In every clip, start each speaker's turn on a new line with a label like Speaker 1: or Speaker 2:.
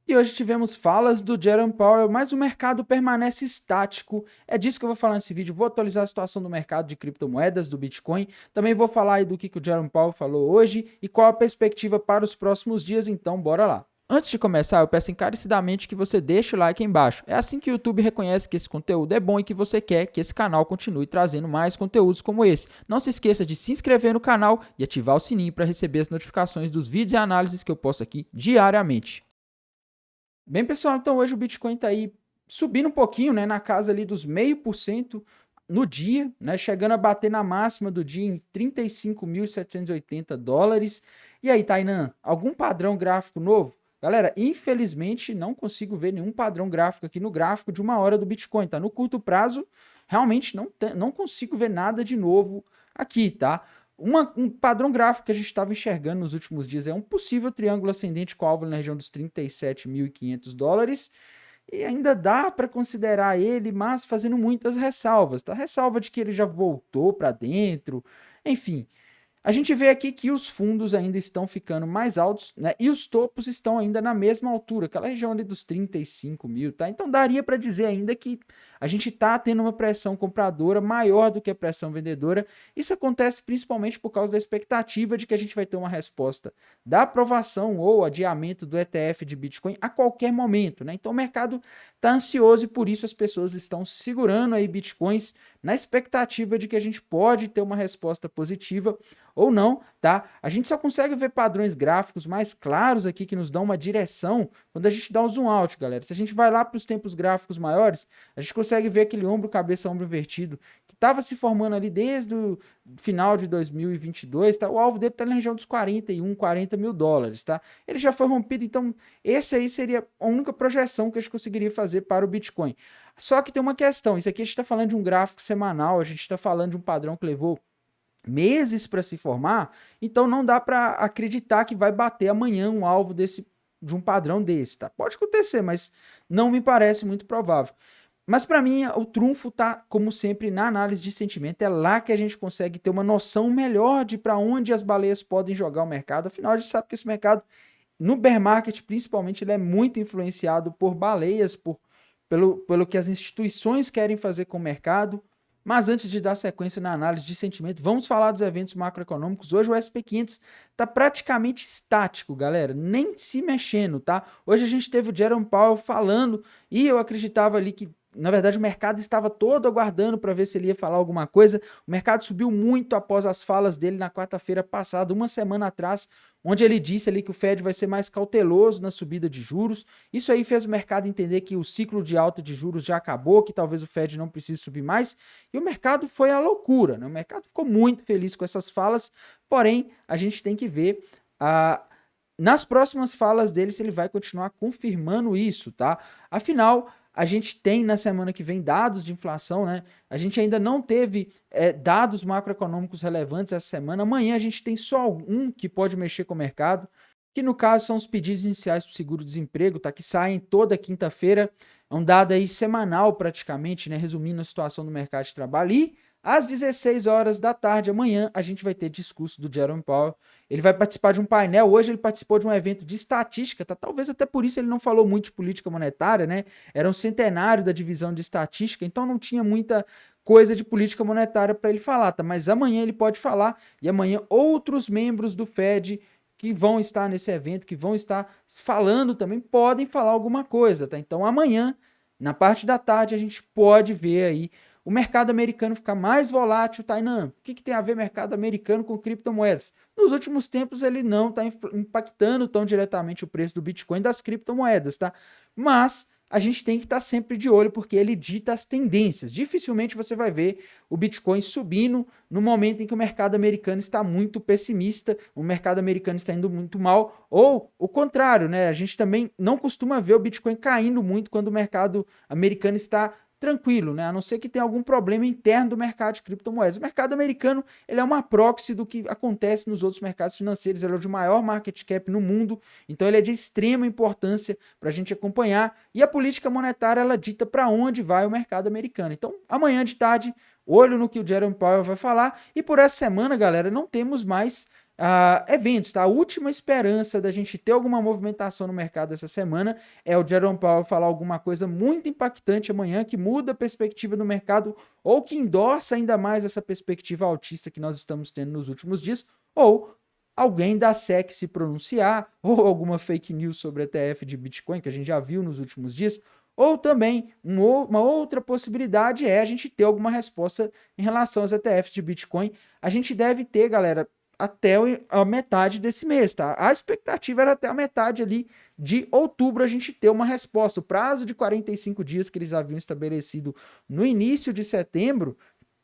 Speaker 1: E hoje tivemos falas do Jerome Powell, mas o mercado permanece estático. É disso que eu vou falar nesse vídeo. Vou atualizar a situação do mercado de criptomoedas, do Bitcoin. Também vou falar aí do que o Jerome Powell falou hoje e qual a perspectiva para os próximos dias. Então, bora lá. Antes de começar, eu peço encarecidamente que você deixe o like aí embaixo. É assim que o YouTube reconhece que esse conteúdo é bom e que você quer que esse canal continue trazendo mais conteúdos como esse. Não se esqueça de se inscrever no canal e ativar o sininho para receber as notificações dos vídeos e análises que eu posto aqui diariamente. Bem, pessoal, então hoje o Bitcoin está aí subindo um pouquinho, né, na casa ali dos 0,5% no dia, né, chegando a bater na máxima do dia em 35.780 dólares. E aí, Tainan, algum padrão gráfico novo? Galera, infelizmente não consigo ver nenhum padrão gráfico aqui no gráfico de uma hora do Bitcoin, tá? No curto prazo, realmente não consigo ver nada de novo aqui, tá? Um padrão gráfico que a gente estava enxergando nos últimos dias é um possível triângulo ascendente com alvo na região dos 37.500 dólares. E ainda dá para considerar ele, mas fazendo muitas ressalvas. Tá? Ressalva de que ele já voltou para dentro. Enfim, a gente vê aqui que os fundos ainda estão ficando mais altos, né? E os topos estão ainda na mesma altura, aquela região ali dos 35 mil, tá? Então daria para dizer ainda que a gente está tendo uma pressão compradora maior do que a pressão vendedora. Isso acontece principalmente por causa da expectativa de que a gente vai ter uma resposta da aprovação ou adiamento do ETF de Bitcoin a qualquer momento, né? Então o mercado está ansioso e por isso as pessoas estão segurando aí Bitcoins na expectativa de que a gente pode ter uma resposta positiva ou não, tá? A gente só consegue ver padrões gráficos mais claros aqui que nos dão uma direção quando a gente dá um zoom out, galera. Se a gente vai lá para os tempos gráficos maiores, a gente consegue ver aquele ombro, cabeça, ombro invertido que estava se formando ali desde o final de 2022, tá? O alvo dele está na região dos 41, 40 mil dólares, tá? Ele já foi rompido, então esse aí seria a única projeção que a gente conseguiria fazer para o Bitcoin. Só que tem uma questão, isso aqui a gente está falando de um gráfico semanal, a gente está falando de um padrão que levou meses para se formar, então não dá para acreditar que vai bater amanhã um alvo de um padrão desse, tá? Pode acontecer, mas não me parece muito provável. Mas para mim o trunfo tá, como sempre, na análise de sentimento. É lá que a gente consegue ter uma noção melhor de para onde as baleias podem jogar o mercado. Afinal, a gente sabe que esse mercado, no bear market principalmente, ele é muito influenciado por baleias, pelo que as instituições querem fazer com o mercado. Mas antes de dar sequência na análise de sentimento, vamos falar dos eventos macroeconômicos. Hoje o SP500 está praticamente estático, galera, nem se mexendo, tá? Hoje a gente teve o Jerome Powell falando e eu acreditava ali que, na verdade, o mercado estava todo aguardando para ver se ele ia falar alguma coisa. O mercado subiu muito após as falas dele na quarta-feira passada, uma semana atrás, onde ele disse ali que o Fed vai ser mais cauteloso na subida de juros. Isso aí fez o mercado entender que o ciclo de alta de juros já acabou, que talvez o Fed não precise subir mais. E o mercado foi à loucura, né? O mercado ficou muito feliz com essas falas, porém, a gente tem que ver nas próximas falas dele se ele vai continuar confirmando isso, tá? Afinal, a gente tem na semana que vem dados de inflação, né? A gente ainda não teve dados macroeconômicos relevantes essa semana. Amanhã a gente tem só um que pode mexer com o mercado, que no caso são os pedidos iniciais para o seguro-desemprego, tá? Que saem toda quinta-feira. É um dado aí semanal praticamente, né? Resumindo a situação do mercado de trabalho. E às 16 horas da tarde, amanhã, a gente vai ter discurso do Jerome Powell. Ele vai participar de um painel. Hoje ele participou de um evento de estatística, tá? Talvez até por isso ele não falou muito de política monetária, né? Era um centenário da divisão de estatística, então não tinha muita coisa de política monetária para ele falar, tá? Mas amanhã ele pode falar e amanhã outros membros do Fed que vão estar nesse evento, que vão estar falando também, podem falar alguma coisa, tá? Então amanhã, na parte da tarde, a gente pode ver aí o mercado americano ficar mais volátil, Tainan. O que tem a ver mercado americano com criptomoedas? Nos últimos tempos ele não está impactando tão diretamente o preço do Bitcoin e das criptomoedas, tá? Mas a gente tem que estar sempre de olho porque ele dita as tendências. Dificilmente você vai ver o Bitcoin subindo no momento em que o mercado americano está muito pessimista, o mercado americano está indo muito mal, ou o contrário, né? A gente também não costuma ver o Bitcoin caindo muito quando o mercado americano está tranquilo, né? A não ser que tenha algum problema interno do mercado de criptomoedas. O mercado americano, ele é uma proxy do que acontece nos outros mercados financeiros, ele é o de maior market cap no mundo, então ele é de extrema importância para a gente acompanhar, e a política monetária, ela dita para onde vai o mercado americano. Então, amanhã de tarde, olho no que o Jerome Powell vai falar, e por essa semana, galera, não temos mais eventos, tá? A última esperança da gente ter alguma movimentação no mercado essa semana é o Jerome Powell falar alguma coisa muito impactante amanhã que muda a perspectiva do mercado ou que endossa ainda mais essa perspectiva altista que nós estamos tendo nos últimos dias, ou alguém da SEC se pronunciar, ou alguma fake news sobre ETF de Bitcoin que a gente já viu nos últimos dias, ou também uma outra possibilidade é a gente ter alguma resposta em relação aos ETFs de Bitcoin. A gente deve ter, galera, até a metade desse mês, tá? A expectativa era até a metade ali de outubro a gente ter uma resposta. O prazo de 45 dias que eles haviam estabelecido no início de setembro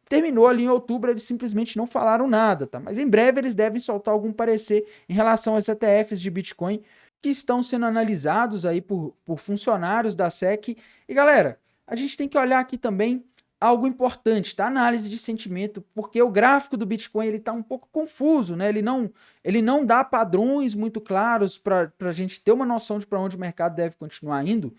Speaker 1: terminou ali em outubro, eles simplesmente não falaram nada, tá? Mas em breve eles devem soltar algum parecer em relação aos ETFs de Bitcoin que estão sendo analisados aí por funcionários da SEC. E galera, a gente tem que olhar aqui também algo importante, tá? Análise de sentimento, porque o gráfico do Bitcoin ele tá um pouco confuso, né? Ele não dá padrões muito claros para a gente ter uma noção de para onde o mercado deve continuar indo.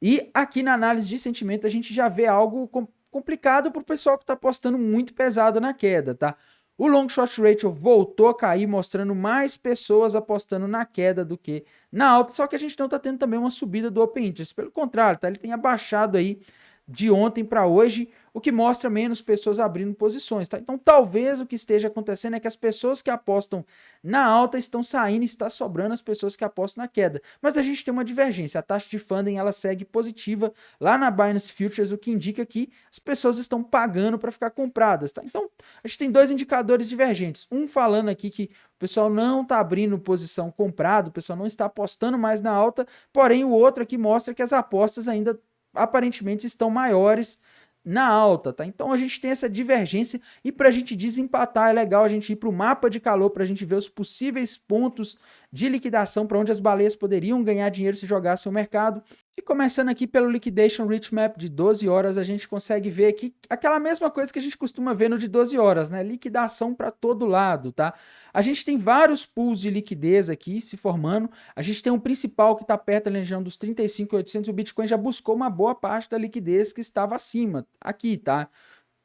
Speaker 1: E aqui na análise de sentimento a gente já vê algo complicado para o pessoal que está apostando muito pesado na queda, tá? O long short ratio voltou a cair, mostrando mais pessoas apostando na queda do que na alta, só que a gente não está tendo também uma subida do open interest, pelo contrário, tá? Ele tem abaixado aí de ontem para hoje, o que mostra menos pessoas abrindo posições, tá? Então, talvez o que esteja acontecendo é que as pessoas que apostam na alta estão saindo e está sobrando as pessoas que apostam na queda. Mas a gente tem uma divergência, a taxa de funding ela segue positiva lá na Binance Futures, o que indica que as pessoas estão pagando para ficar compradas, tá? Então, a gente tem dois indicadores divergentes, um falando aqui que o pessoal não está abrindo posição comprado, o pessoal não está apostando mais na alta, porém o outro aqui mostra que as apostas ainda aparentemente estão maiores na alta, tá? Então a gente tem essa divergência e para a gente desempatar é legal a gente ir para o mapa de calor para a gente ver os possíveis pontos de liquidação para onde as baleias poderiam ganhar dinheiro se jogassem o mercado. E começando aqui pelo Liquidation Rich Map de 12 horas, a gente consegue ver aqui aquela mesma coisa que a gente costuma ver no de 12 horas, né? Liquidação para todo lado, tá? A gente tem vários pools de liquidez aqui se formando. A gente tem um principal que está perto da região dos 35.800. O Bitcoin já buscou uma boa parte da liquidez que estava acima aqui, tá?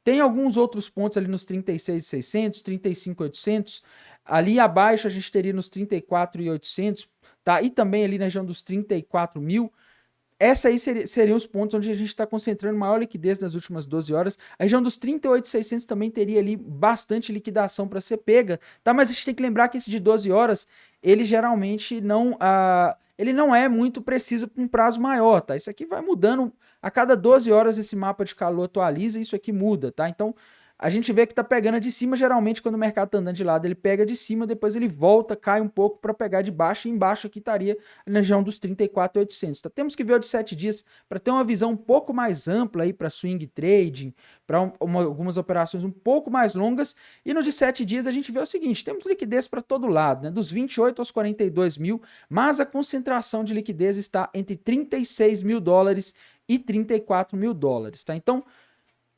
Speaker 1: Tem alguns outros pontos ali nos 36.600, 35.800. Ali abaixo a gente teria nos 34.800, tá? E também ali na região dos 34 mil. Essa aí seriam os pontos onde a gente está concentrando maior liquidez nas últimas 12 horas. A região dos 38.600 também teria ali bastante liquidação para ser pega, tá? Mas a gente tem que lembrar que esse de 12 horas, ele geralmente ele não é muito preciso para um prazo maior, tá? Isso aqui vai mudando, a cada 12 horas esse mapa de calor atualiza e isso aqui muda, tá? Então, a gente vê que tá pegando de cima, geralmente quando o mercado tá andando de lado, ele pega de cima, depois ele volta, cai um pouco para pegar de baixo, e embaixo aqui estaria na região dos 34.800. Tá? Temos que ver o de 7 dias para ter uma visão um pouco mais ampla aí para swing trading, para algumas operações um pouco mais longas, e no de 7 dias a gente vê o seguinte, temos liquidez para todo lado, né? Dos 28 aos 42 mil, mas a concentração de liquidez está entre 36 mil dólares e 34 mil dólares, tá? Então,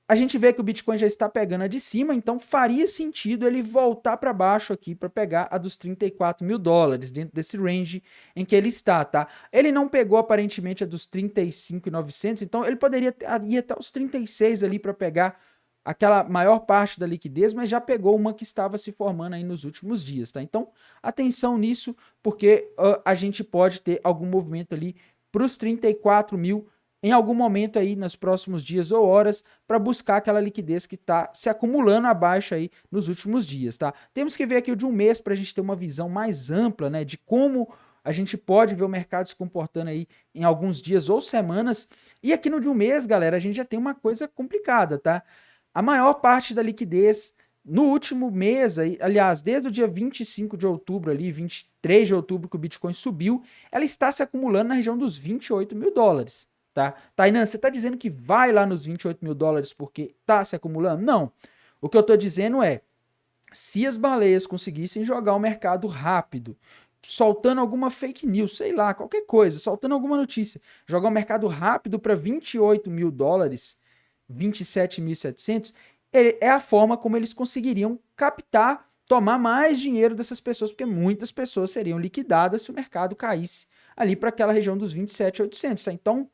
Speaker 1: a gente vê que o Bitcoin já está pegando a de cima, então faria sentido ele voltar para baixo aqui para pegar a dos 34 mil dólares, dentro desse range em que ele está, tá? Ele não pegou aparentemente a dos 35.900, então ele poderia ir até os 36 ali para pegar aquela maior parte da liquidez, mas já pegou uma que estava se formando aí nos últimos dias, tá? Então, atenção nisso, porque a gente pode ter algum movimento ali para os 34 mil em algum momento aí nos próximos dias ou horas para buscar aquela liquidez que está se acumulando abaixo aí nos últimos dias, tá? Temos que ver aqui o de um mês para a gente ter uma visão mais ampla, né, de como a gente pode ver o mercado se comportando aí em alguns dias ou semanas. E aqui no de um mês, galera, a gente já tem uma coisa complicada, tá? A maior parte da liquidez no último mês, aí, aliás, desde o dia 25 de outubro ali, 23 de outubro que o Bitcoin subiu, ela está se acumulando na região dos 28 mil dólares. Tá? Tainan, você está dizendo que vai lá nos 28 mil dólares porque está se acumulando? Não. O que eu estou dizendo é, se as baleias conseguissem jogar o mercado rápido, soltando alguma fake news, sei lá, qualquer coisa, soltando alguma notícia, jogar o mercado rápido para 28 mil dólares, 27.700, é a forma como eles conseguiriam captar, tomar mais dinheiro dessas pessoas, porque muitas pessoas seriam liquidadas se o mercado caísse ali para aquela região dos 27.800, tá? Então,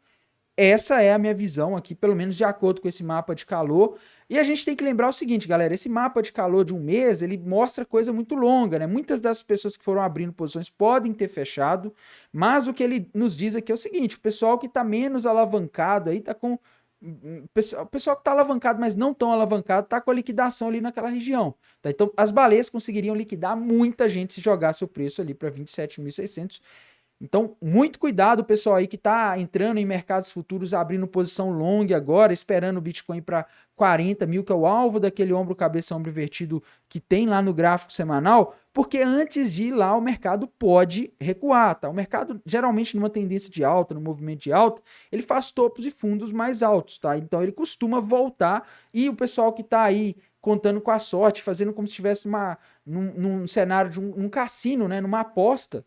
Speaker 1: essa é a minha visão aqui, pelo menos de acordo com esse mapa de calor. E a gente tem que lembrar o seguinte, galera, esse mapa de calor de um mês, ele mostra coisa muito longa, né? Muitas das pessoas que foram abrindo posições podem ter fechado, mas o que ele nos diz aqui é o seguinte, o pessoal que está menos alavancado aí, tá com... O pessoal que está alavancado, mas não tão alavancado, está com a liquidação ali naquela região. Tá? Então, as baleias conseguiriam liquidar muita gente se jogasse o preço ali para 27.600. Então, muito cuidado, pessoal aí que está entrando em mercados futuros, abrindo posição long agora, esperando o Bitcoin para 40 mil, que é o alvo daquele ombro, cabeça, ombro invertido que tem lá no gráfico semanal, porque antes de ir lá o mercado pode recuar, tá? O mercado, geralmente, numa tendência de alta, no movimento de alta, ele faz topos e fundos mais altos, tá? Então, ele costuma voltar e o pessoal que está aí contando com a sorte, fazendo como se estivesse num cenário de um cassino, né? Numa aposta,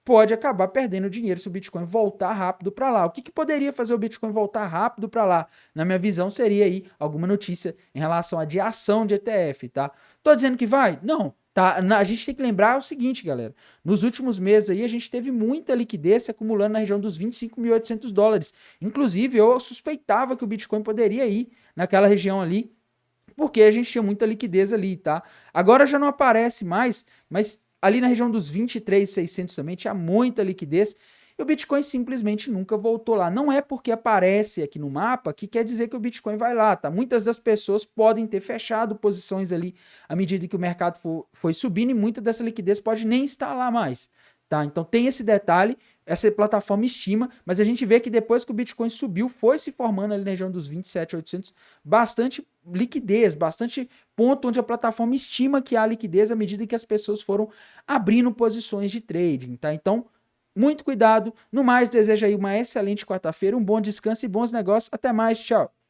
Speaker 1: pode acabar perdendo dinheiro se o Bitcoin voltar rápido para lá. O que poderia fazer o Bitcoin voltar rápido para lá? Na minha visão, seria aí alguma notícia em relação à de ação de ETF, tá? Tô dizendo que vai? Não. Tá, a gente tem que lembrar o seguinte, galera. Nos últimos meses aí, a gente teve muita liquidez se acumulando na região dos 25.800 dólares. Inclusive, eu suspeitava que o Bitcoin poderia ir naquela região ali, porque a gente tinha muita liquidez ali, tá? Agora já não aparece mais, mas ali na região dos 23.600 também tinha muita liquidez e o Bitcoin simplesmente nunca voltou lá. Não é porque aparece aqui no mapa que quer dizer que o Bitcoin vai lá, tá? Muitas das pessoas podem ter fechado posições ali à medida que o mercado foi subindo e muita dessa liquidez pode nem estar lá mais, tá? Então tem esse detalhe, essa plataforma estima, mas a gente vê que depois que o Bitcoin subiu, foi se formando ali na região dos 27.800, bastante liquidez, bastante ponto onde a plataforma estima que há liquidez à medida que as pessoas foram abrindo posições de trading, tá? Então, muito cuidado. No mais, desejo aí uma excelente quarta-feira, um bom descanso e bons negócios. Até mais, tchau.